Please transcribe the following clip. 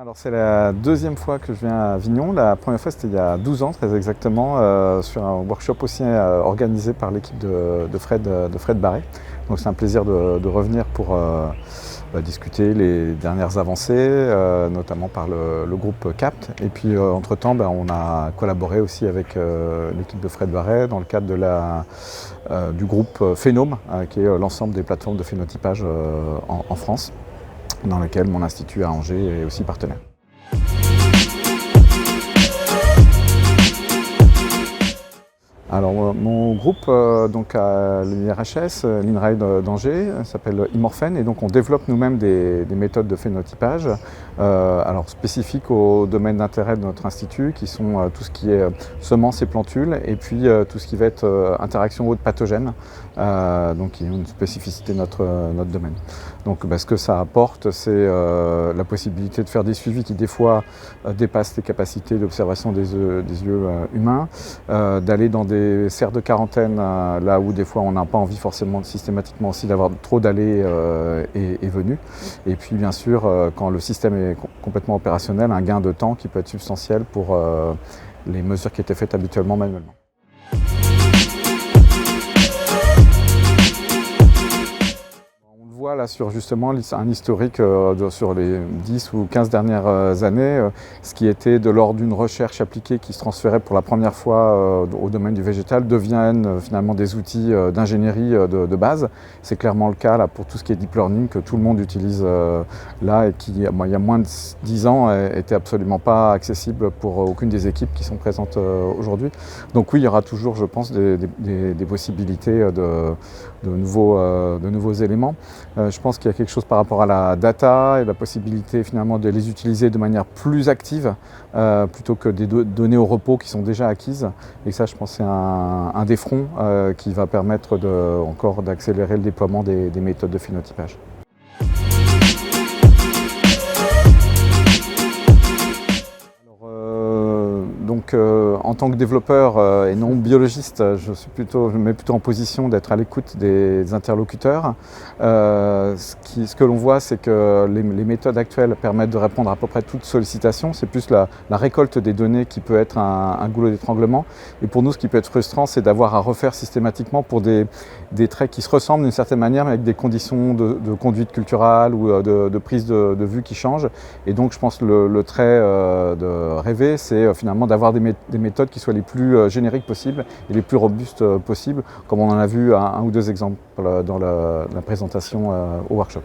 Alors c'est la deuxième fois que je viens à Avignon. La première fois c'était il y a 12 ans très exactement, sur un workshop aussi organisé par l'équipe de Fred Barret. Donc c'est un plaisir de revenir pour discuter les dernières avancées, notamment par le groupe CAPT. Et puis entre-temps on a collaboré aussi avec l'équipe de Fred Barret dans le cadre du groupe Phénome, qui est l'ensemble des plateformes de phénotypage en France, dans lequel mon institut à Angers est aussi partenaire. Alors mon groupe donc à l'IRHS, l'INRAE d'Angers, s'appelle Imorphène, et donc on développe nous-mêmes des méthodes de phénotypage alors spécifiques au domaine d'intérêt de notre institut, qui sont tout ce qui est semences et plantules, et puis tout ce qui va être interaction hôte pathogène, donc qui est une spécificité de notre domaine. Donc ce que ça apporte, c'est la possibilité de faire des suivis qui des fois dépassent les capacités d'observation des yeux humains, d'aller dans des serres de quarantaine, là où des fois on n'a pas envie forcément systématiquement aussi d'avoir trop d'allées et venues. Et puis bien sûr, quand le système est complètement opérationnel, un gain de temps qui peut être substantiel pour les mesures qui étaient faites habituellement manuellement. Là sur justement un historique sur les 10 ou 15 dernières années, ce qui était de l'ordre d'une recherche appliquée qui se transférait pour la première fois au domaine du végétal deviennent finalement des outils d'ingénierie de base. C'est clairement le cas là, pour tout ce qui est deep learning que tout le monde utilise là et qui il y a moins de 10 ans était absolument pas accessible pour aucune des équipes qui sont présentes aujourd'hui. Donc oui, il y aura toujours, je pense, des possibilités de nouveaux éléments. Je pense qu'il y a quelque chose par rapport à la data et la possibilité finalement de les utiliser de manière plus active plutôt que des données au repos qui sont déjà acquises. Et ça, je pense, c'est un des fronts qui va permettre encore d'accélérer le déploiement des méthodes de phénotypage. Donc, en tant que développeur et non biologiste, je me mets plutôt en position d'être à l'écoute des interlocuteurs. Ce que l'on voit, c'est que les méthodes actuelles permettent de répondre à peu près toute sollicitation. C'est plus la récolte des données qui peut être un goulot d'étranglement. Et pour nous, ce qui peut être frustrant, c'est d'avoir à refaire systématiquement pour des traits qui se ressemblent d'une certaine manière, mais avec des conditions de conduite culturelle ou de prise de vue qui changent. Et donc, je pense que le trait de rêver, c'est finalement d'avoir des méthodes qui soient les plus génériques possibles et les plus robustes possibles, comme on en a vu un ou deux exemples dans la présentation au workshop.